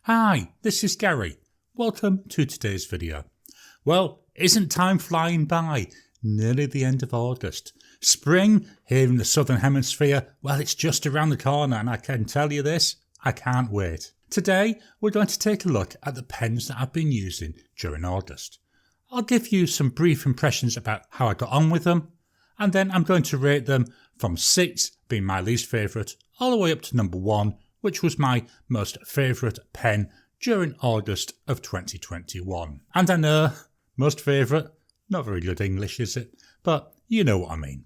Hi, this is Gary. Welcome to today's video. Well, isn't time flying by? Nearly the end of August. Spring here in the southern hemisphere, well, it's just around the corner, and I can tell you this, I can't wait. Today we're going to take a look at the pens that I've been using during August. I'll give you some brief impressions about how I got on with them, and then I'm going to rate them from 6 being my least favourite all the way up to number 1, which was my most favourite pen during August of 2021. And I know, most favourite, not very good English is it, but you know what I mean.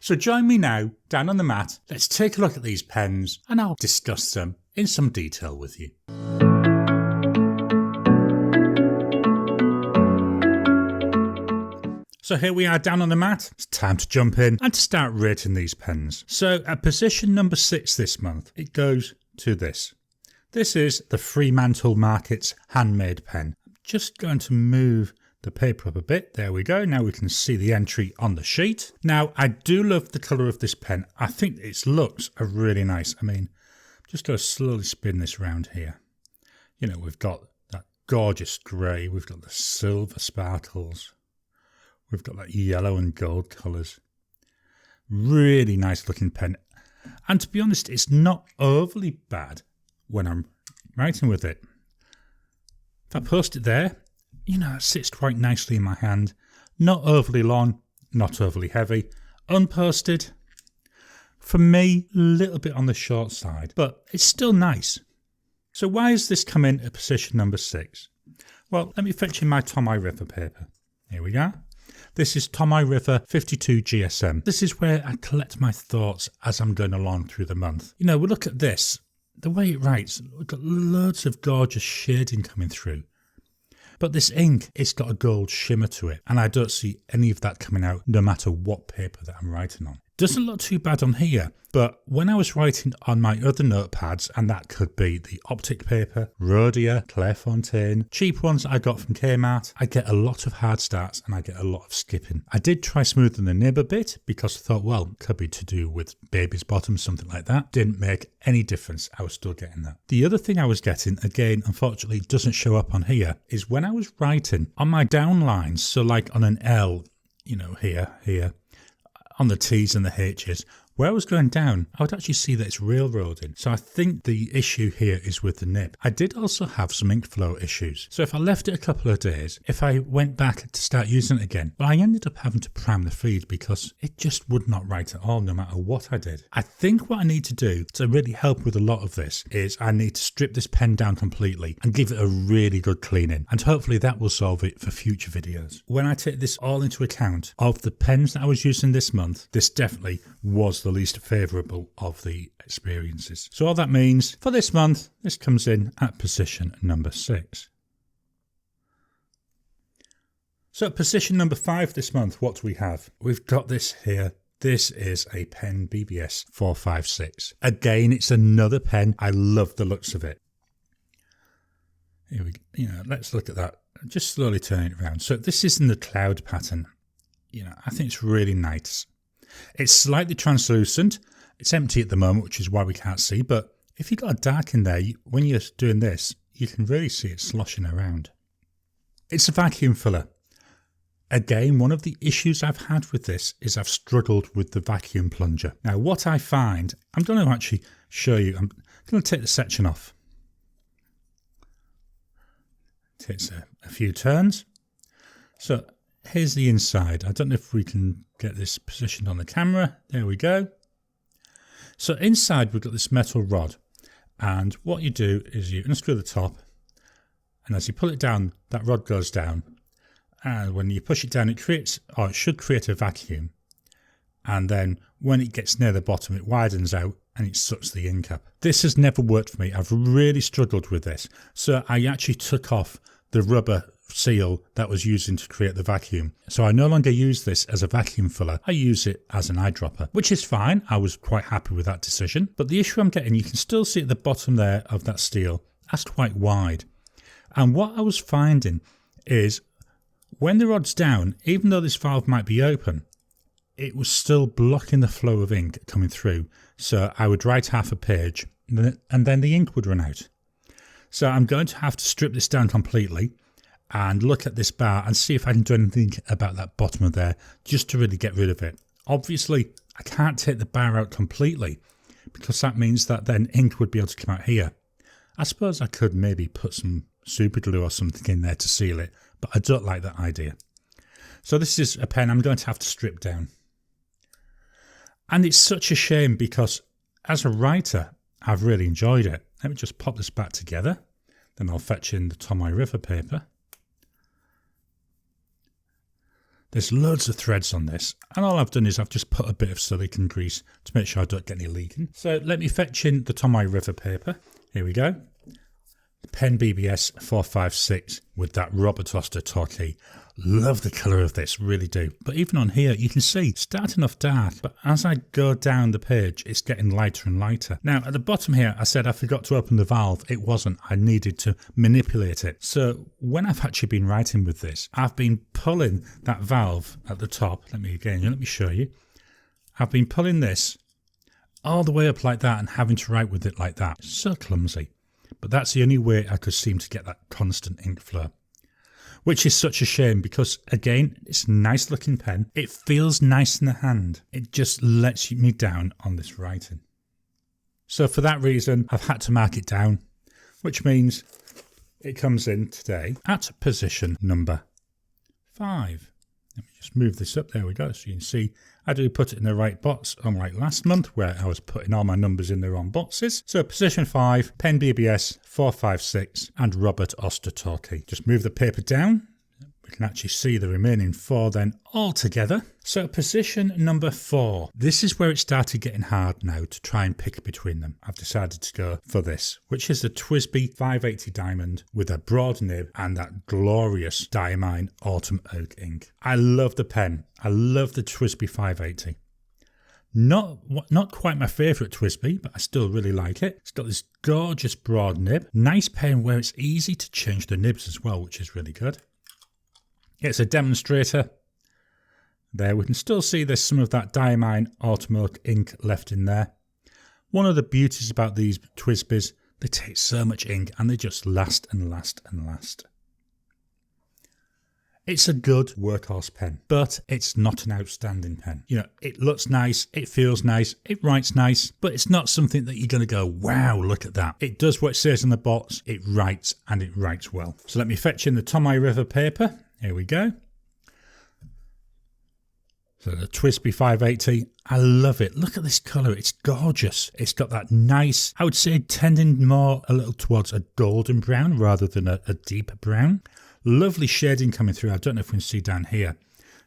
So join me now down on the mat, let's take a look at these pens and I'll discuss them in some detail with you. So here we are down on the mat, it's time to jump in and to start rating these pens. So at position number 6 this month, it goes to this. This is the Fremantle Markets handmade pen. I'm just going to move the paper up a bit, there we go, now we can see the entry on the sheet. Now I do love the colour of this pen, I think its looks are really nice. I mean, I'm just going to slowly spin this round here. You know, we've got that gorgeous grey, we've got the silver sparkles, we've got that yellow and gold colours. Really nice looking pen. And to be honest, it's not overly bad when I'm writing with it. If I post it there, you know, it sits quite nicely in my hand. Not overly long, not overly heavy. Unposted, for me, a little bit on the short side, but it's still nice. So why has this come in at position number 6? Well, let me fetch in my Tommy River paper. Here we go. This is Tommy River 52 GSM. This is where I collect my thoughts as I'm going along through the month. You know, we look at this, the way it writes, we've got loads of gorgeous shading coming through. But this ink, it's got a gold shimmer to it, and I don't see any of that coming out no matter what paper that I'm writing on. Doesn't look too bad on here, but when I was writing on my other notepads, and that could be the Optic paper, Rhodia, Clairefontaine, cheap ones I got from Kmart, I get a lot of hard starts and I get a lot of skipping. I did try smoothing the nib a bit because I thought, well, it could be to do with baby's bottom, something like that. Didn't make any difference, I was still getting that. The other thing I was getting, again, unfortunately doesn't show up on here, is when I was writing on my down lines, so like on an L, you know, here, on the T's and the H's, where I was going down, I would actually see that it's railroading. So I think the issue here is with the nib. I did also have some ink flow issues. So if I left it a couple of days, if I went back to start using it again, well, I ended up having to prime the feed because it just would not write at all, no matter what I did. I think what I need to do to really help with a lot of this is I need to strip this pen down completely and give it a really good cleaning. And hopefully that will solve it for future videos. When I take this all into account, of the pens that I was using this month, this definitely was the least favourable of the experiences. So all that means for this month, this comes in at position number 6. So at position number 5 this month, what do we have? We've got this here. This is a PenBBS 456. Again, it's another pen. I love the looks of it. Here we go. You know, let's look at that. Just slowly turn it around. So this is in the cloud pattern. You know, I think it's really nice. It's slightly translucent. It's empty at the moment, which is why we can't see. But if you've got a dark in there, when you're doing this, you can really see it sloshing around. It's a vacuum filler. Again, one of the issues I've had with this is I've struggled with the vacuum plunger. Now, what I find, I'm going to actually show you. I'm going to take the section off. It takes a few turns. So here's the inside. I don't know if we can get this positioned on the camera. There we go. So inside we've got this metal rod, and what you do is you unscrew the top, and as you pull it down, that rod goes down, and when you push it down, it creates, or it should create, a vacuum, and then when it gets near the bottom, it widens out and it sucks the ink up. This has never worked for me. I've really struggled with this, so I actually took off the rubber seal that was using to create the vacuum. So I no longer use this as a vacuum filler, I use it as an eyedropper, which is fine. I was quite happy with that decision. But the issue I'm getting, you can still see at the bottom there of that steel, that's quite wide. And what I was finding is when the rod's down, even though this valve might be open, it was still blocking the flow of ink coming through. So I would write half a page and then the ink would run out. So I'm going to have to strip this down completely and look at this bar and see if I can do anything about that bottom of there just to really get rid of it. Obviously, I can't take the bar out completely because that means that then ink would be able to come out here. I suppose I could maybe put some super glue or something in there to seal it, but I don't like that idea. So this is a pen I'm going to have to strip down. And it's such a shame because as a writer, I've really enjoyed it. Let me just pop this back together. Then I'll fetch in the Torquay River paper. There's loads of threads on this, and all I've done is I've just put a bit of silicone grease to make sure I don't get any leaking. So let me fetch in the Torquay River paper. Here we go. PenBBS 456 with that Robert Oster Torquay. Love the colour of this, really do. But even on here, you can see, starting off dark, but as I go down the page, it's getting lighter and lighter. Now, at the bottom here, I said I forgot to open the valve. It wasn't. I needed to manipulate it. So when I've actually been writing with this, I've been pulling that valve at the top. Let me show you. I've been pulling this all the way up like that and having to write with it like that. So clumsy. But that's the only way I could seem to get that constant ink flow. Which is such a shame because, again, it's a nice looking pen. It feels nice in the hand. It just lets me down on this writing. So for that reason, I've had to mark it down, which means it comes in today at position number 5. Let me just move this up. There we go. So you can see I do put it in the right box, unlike last month where I was putting all my numbers in the wrong boxes. So position 5, PenBBS 456 and Robert Oster Torquay. Just move the paper down. We can actually see the remaining 4 then all together. So position number 4. This is where it started getting hard now to try and pick between them. I've decided to go for this, which is the TWSBI 580 Diamond with a broad nib and that glorious Diamine Autumn Oak ink. I love the pen. I love the TWSBI 580. Not quite my favourite TWSBI, but I still really like it. It's got this gorgeous broad nib. Nice pen where it's easy to change the nibs as well, which is really good. It's a demonstrator. There, we can still see there's some of that Diamine Autumn Oak ink left in there. One of the beauties about these TWSBIs, they take so much ink and they just last and last and last. It's a good workhorse pen, but it's not an outstanding pen. You know, it looks nice, it feels nice, it writes nice, but it's not something that you're going to go, wow, look at that. It does what it says in the box, it writes, and it writes well. So let me fetch in the Torquay River paper. Here we go. So the TWSBI 580, I love it. Look at this colour, it's gorgeous. It's got that nice, I would say tending more a little towards a golden brown rather than a deep brown. Lovely shading coming through. I don't know if we can see down here.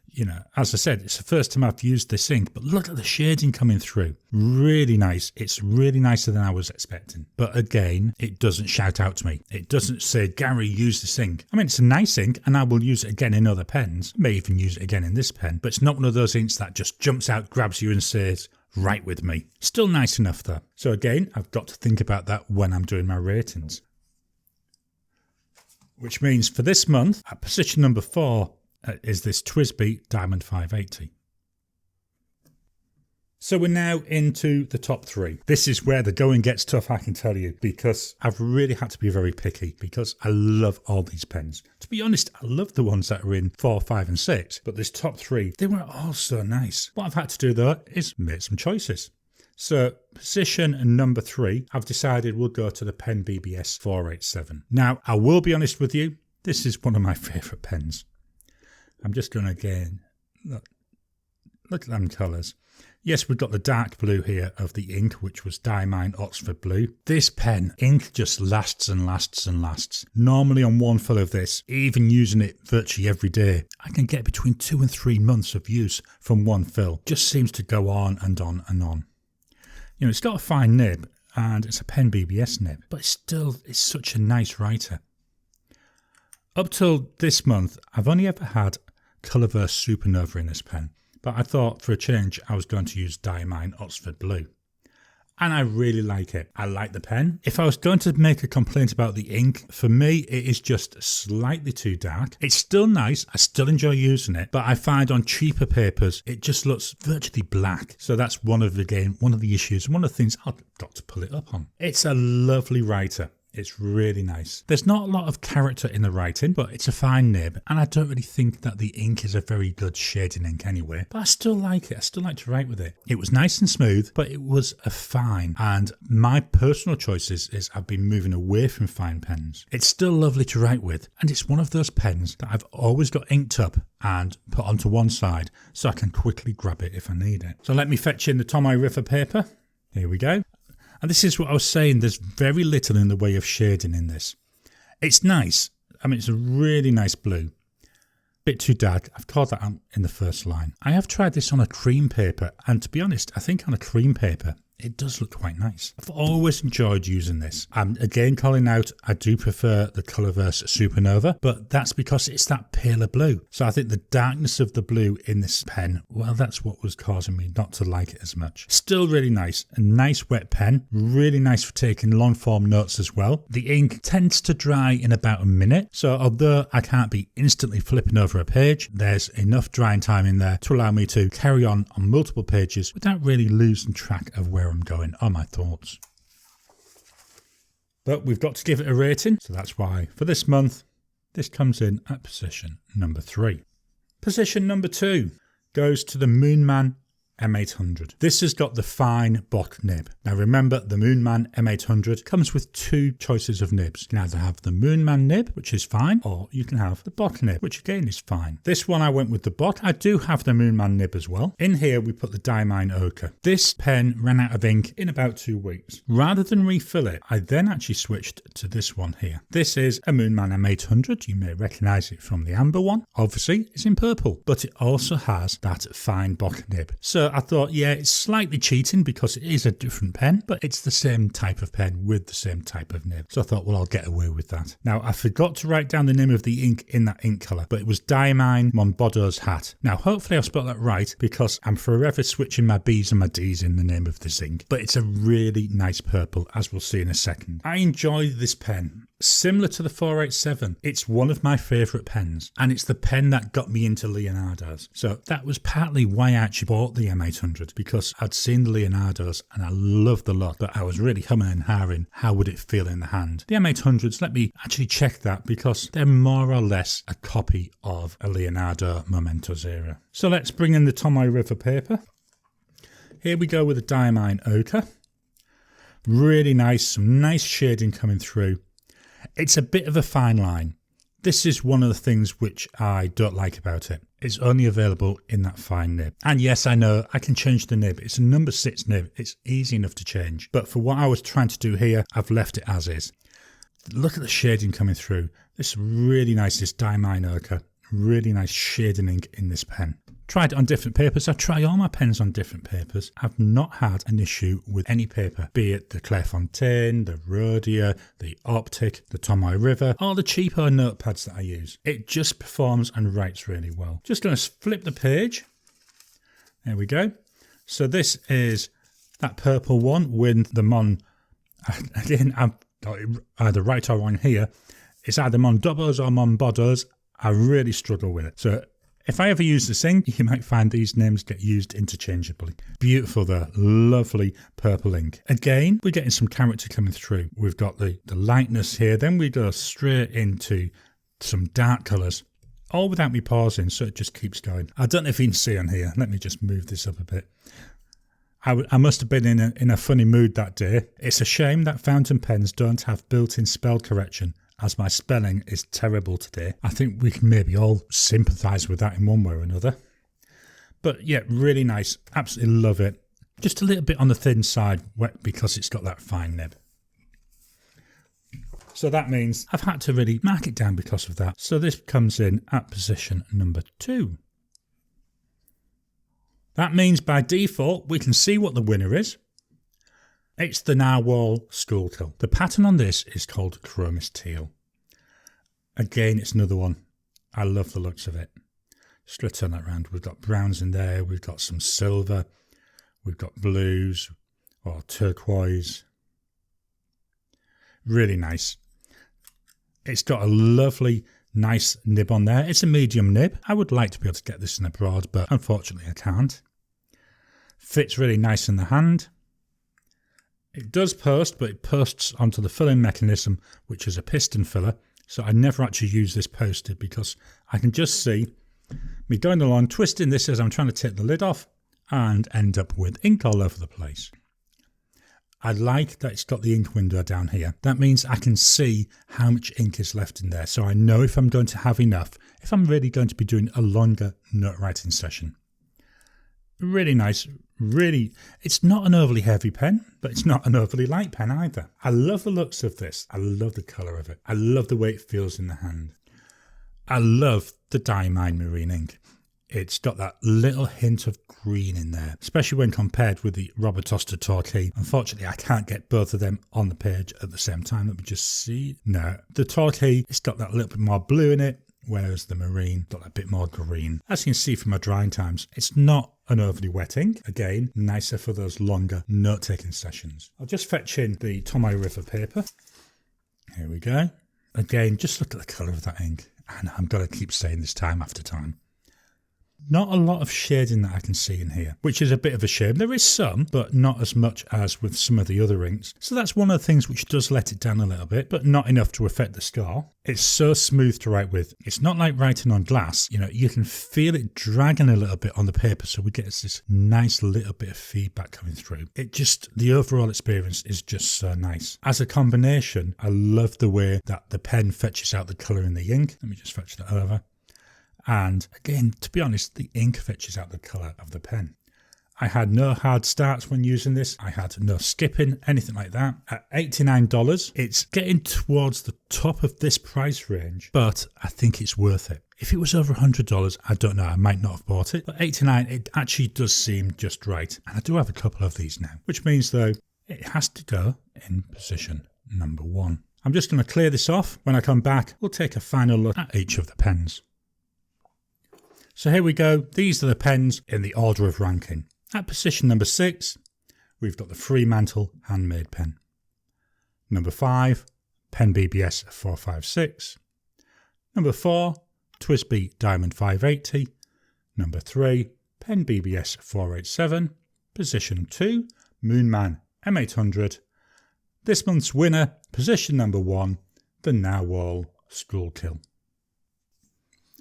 You know, as I said, it's the first time I've used this ink, but look at the shading coming through. Really nice. It's really nicer than I was expecting. But again, it doesn't shout out to me. It doesn't say, Gary, use this ink. I mean, it's a nice ink and I will use it again in other pens. I may even use it again in this pen, but it's not one of those inks that just jumps out, grabs you and says, write with me. Still nice enough though. So again, I've got to think about that when I'm doing my ratings. Which means for this month, at position number 4, is this TWSBI Diamond 580. So we're now into the top 3. This is where the going gets tough, I can tell you, because I've really had to be very picky because I love all these pens. To be honest, I love the ones that are in 4, 5 and 6, but this top 3, they were all so nice. What I've had to do though is make some choices. So position number 3, I've decided we'll go to the PenBBS 487. Now, I will be honest with you, this is one of my favourite pens. I'm just going to again, look at them colours. Yes, we've got the dark blue here of the ink, which was Diamine Oxford Blue. This pen, ink just lasts and lasts and lasts. Normally on one fill of this, even using it virtually every day, I can get between 2 and 3 months of use from one fill. Just seems to go on and on and on. You know, it's got a fine nib and it's a PenBBS nib, but it's such a nice writer. Up till this month, I've only ever had Colourverse Supernova in this pen, but I thought for a change I was going to use Diamine Oxford Blue. And I really like it. I like the pen. If I was going to make a complaint about the ink, for me it is just slightly too dark. It's still nice, I still enjoy using it, but I find on cheaper papers it just looks virtually black. So that's one of the issues, one of the things I've got to pull it up on. It's a lovely writer. It's really nice. There's not a lot of character in the writing, but it's a fine nib, and I don't really think that the ink is a very good shading ink anyway, but I still like it. I still like to write with it. It was nice and smooth, but it was a fine, and my personal choice is I've been moving away from fine pens. It's still lovely to write with, and it's one of those pens that I've always got inked up and put onto one side so I can quickly grab it if I need it. So let me fetch in the Tomoe River paper. Here we go. And this is what I was saying, there's very little in the way of shading in this. It's nice. I mean, it's a really nice blue. Bit too dark. I've called that out in the first line. I have tried this on a cream paper, and to be honest, I think on a cream paper, it does look quite nice. I've always enjoyed using this. And again, calling out, I do prefer the Colourverse Supernova, but that's because it's that paler blue. So I think the darkness of the blue in this pen, well, that's what was causing me not to like it as much. Still really nice. A nice wet pen. Really nice for taking long form notes as well. The ink tends to dry in about a minute. So although I can't be instantly flipping over a page, there's enough drying time in there to allow me to carry on multiple pages without really losing track of where I'm going on my thoughts. But we've got to give it a rating, so that's why for this month this comes in at position number 3. Position number 2 goes to the Moonman M800. This has got the fine Bock nib. Now remember, the Moonman M800 comes with 2 choices of nibs. You can either have the Moonman nib, which is fine, or you can have the Bock nib, which again is fine. This one I went with the Bock. I do have the Moonman nib as well. In here we put the Diamine Ochre. This pen ran out of ink in about 2 weeks. Rather than refill it, I then actually switched to this one here. This is a Moonman M800. You may recognise it from the amber one. Obviously it's in purple, but it also has that fine Bock nib. So I thought, yeah, it's slightly cheating because it is a different pen, but it's the same type of pen with the same type of nib. So I thought, well, I'll get away with that. Now, I forgot to write down the name of the ink in that ink colour, but it was Diamine Monboddos hat. Now, hopefully I've spelled that right because I'm forever switching my B's and my D's in the name of this ink. But it's a really nice purple, as we'll see in a second. I enjoy this pen. Similar to the 487, it's one of my favourite pens, and it's the pen that got me into Leonardo's. So that was partly why I actually bought the M800, because I'd seen the Leonardo's and I loved the look, but I was really humming and hawing how would it feel in the hand. The M800s, let me actually check that, because they're more or less a copy of a Leonardo Momento Zero. So let's bring in the Tomoe River paper. Here we go with the Diamine Ochre. Really nice, some nice shading coming through. It's a bit of a fine line. This is one of the things which I don't like about it. It's only available in that fine nib. And yes, I know I can change the nib. It's a number 6 nib. It's easy enough to change. But for what I was trying to do here, I've left it as is. Look at the shading coming through. This really nice, this Diamine Ochre. Really nice shading ink in this pen. Tried it on different papers. I try all my pens on different papers. I've not had an issue with any paper, be it the Clairefontaine, the Rhodia, the Optic, the Tomoe River, or the cheaper notepads that I use. It just performs and writes really well. Just going to flip the page. There we go. So this is that purple one with the again, I've got it either right or wrong here. It's either Monboddos or Monboddos. I really struggle with it. So if I ever use this ink, you might find these names get used interchangeably. Beautiful though, lovely purple ink. Again, we're getting some character coming through. We've got the lightness here, then we go straight into some dark colours, all without me pausing, so it just keeps going. I don't know if you can see on here. Let me just move this up a bit. I must have been in a funny mood that day. It's a shame that fountain pens don't have built-in spell correction, as my spelling is terrible today. I think we can maybe all sympathise with that in one way or another. But yeah, really nice. Absolutely love it. Just a little bit on the thin side because it's got that fine nib. So that means I've had to really mark it down because of that. So this comes in at position number 2. That means by default we can see what the winner is. It's the Narwhal Schuylkill. The pattern on this is called Chromis Teal. Again, it's another one. I love the looks of it. Just going to turn that around. We've got browns in there. We've got some silver. We've got blues or turquoise. Really nice. It's got a lovely, nice nib on there. It's a medium nib. I would like to be able to get this in a broad, but unfortunately I can't. Fits really nice in the hand. It does post, but it posts onto the filling mechanism, which is a piston filler. So I never actually use this poster because I can just see me going along, twisting this as I'm trying to take the lid off and end up with ink all over the place. I like that it's got the ink window down here. That means I can see how much ink is left in there. So I know if I'm going to have enough, if I'm really going to be doing a longer note writing session. Really nice. Really, it's not an overly heavy pen, but it's not an overly light pen either. I love the looks of this. I love the colour of it. I love the way it feels in the hand. I love the Diamine marine ink. It's got that little hint of green in there, especially when compared with the Oster Torquay. Unfortunately, I can't get both of them on the page at the same time. Let me just see. No, the Torquay, it's got that little bit more blue in it, whereas the marine got a bit more green. As you can see from my drying times, it's not an overly wet ink. Again, nicer for those longer note-taking sessions. I'll just fetch in the Tomoe River paper. Here we go. Again, just look at the colour of that ink. And I'm going to keep saying this time after time. Not a lot of shading that I can see in here, which is a bit of a shame. There is some, but not as much as with some of the other inks. So that's one of the things which does let it down a little bit, but not enough to affect the score. It's so smooth to write with. It's not like writing on glass. You know, you can feel it dragging a little bit on the paper, so we get this nice little bit of feedback coming through. The overall experience is just so nice. As a combination, I love the way that the pen fetches out the colour in the ink. Let me just fetch that over. And again, to be honest, the ink fetches out the colour of the pen. I had no hard starts when using this. I had no skipping, anything like that. At $89, it's getting towards the top of this price range, but I think it's worth it. If it was over $100, I don't know, I might not have bought it. But $89, it actually does seem just right. And I do have a couple of these now, which means though, it has to go in position number 1. I'm just going to clear this off. When I come back, we'll take a final look at each of the pens. So here we go. These are the pens in the order of ranking. At position number 6, we've got the Fremantle handmade pen. Number 5, PenBBS 456. Number 4, TWSBI Diamond 580. Number 3, PenBBS 487. Position 2, Moonman M800. This month's winner, position number 1, the Narwhal Schuylkill.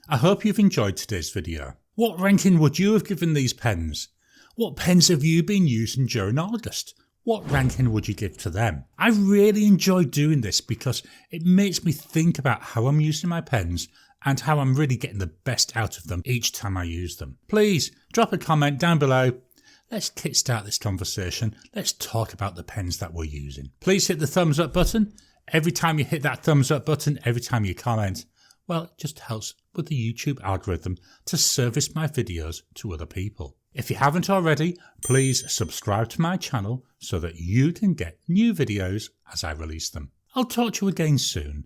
I hope you've enjoyed today's video. What ranking would you have given these pens? What pens have you been using during August? What ranking would you give to them? I really enjoy doing this because it makes me think about how I'm using my pens and how I'm really getting the best out of them each time I use them. Please drop a comment down below. Let's kickstart this conversation. Let's talk about the pens that we're using. Please hit the thumbs up button. Every time you hit that thumbs up button, every time you comment, well, it just helps with the YouTube algorithm to service my videos to other people. If you haven't already, please subscribe to my channel so that you can get new videos as I release them. I'll talk to you again soon.